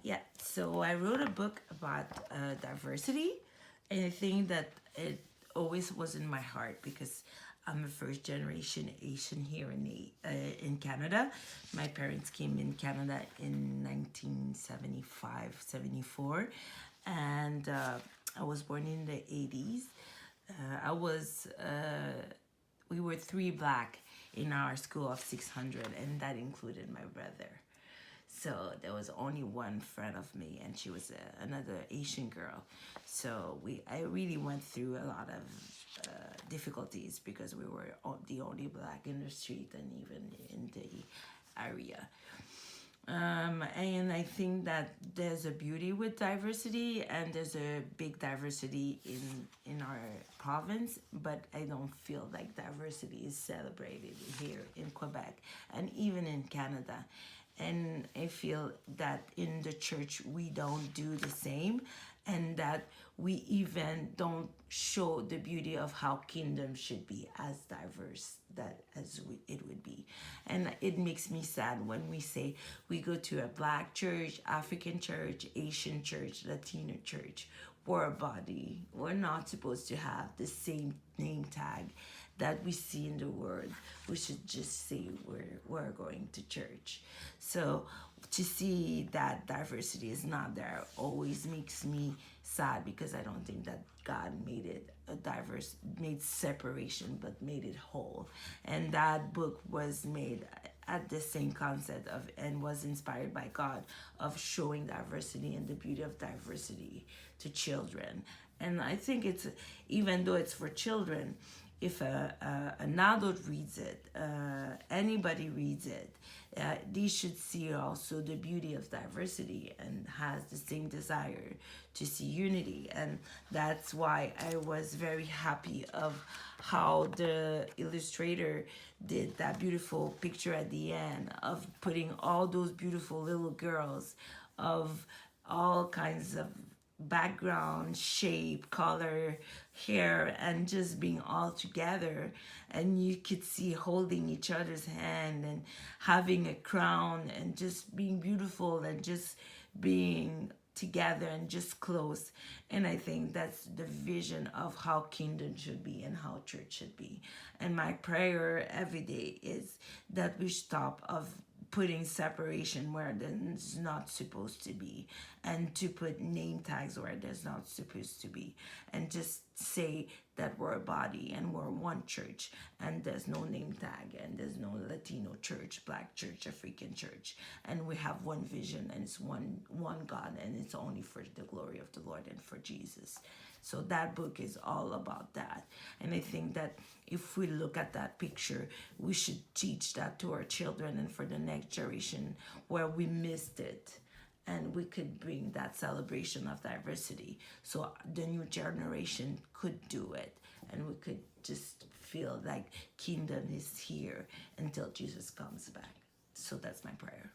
Yeah, so I wrote a book about diversity, and I think that it always was in my heart because I'm a first generation Asian here in Canada. My parents came in Canada in 1975, 74, and I was born in the 80s. I was we were three black in our school of 600, and that included my brother. So there was only one friend of me, and she was another Asian girl. So I really went through a lot of difficulties because we were the only black in the street and even in the area. And I think that there's a beauty with diversity, and there's a big diversity in our province, but I don't feel like diversity is celebrated here in Quebec and even in Canada. And I feel that in the church we don't do the same, and that we even don't show the beauty of how kingdom should be as diverse that it would be. And it makes me sad when we say we go to a black church, African church, Asian church, Latino church. We're a body. We're not supposed to have the same name tag that we see in the world. We should just say we're going to church. So to see that diversity is not there always makes me sad, because I don't think that God made it a diverse, made separation, but made it whole. And that book was made at the same concept of, and was inspired by God, of showing diversity and the beauty of diversity to children. And I think it's, even though it's for children, if an adult reads it, anybody reads it, they should see also the beauty of diversity and has the same desire to see unity. And that's why I was very happy of how the illustrator did that beautiful picture at the end of putting all those beautiful little girls of all kinds of background, shape, color, hair, and just being all together. And you could see holding each other's hand and having a crown and just being beautiful and just being together and just close. And I think that's the vision of how kingdom should be and how church should be. And my prayer every day is that we stop of putting separation where there's not supposed to be, and to put name tags where there's not supposed to be, and just say that we're a body and we're one church, and there's no name tag, and there's no Latino church, black church, African church, and we have one vision, and it's one God, and it's only for the glory of the Lord and for Jesus. So that book is all about that. And I think that if we look at that picture, we should teach that to our children and for the next generation where we missed it. And we could bring that celebration of diversity so the new generation could do it. And we could just feel like kingdom is here until Jesus comes back. So that's my prayer.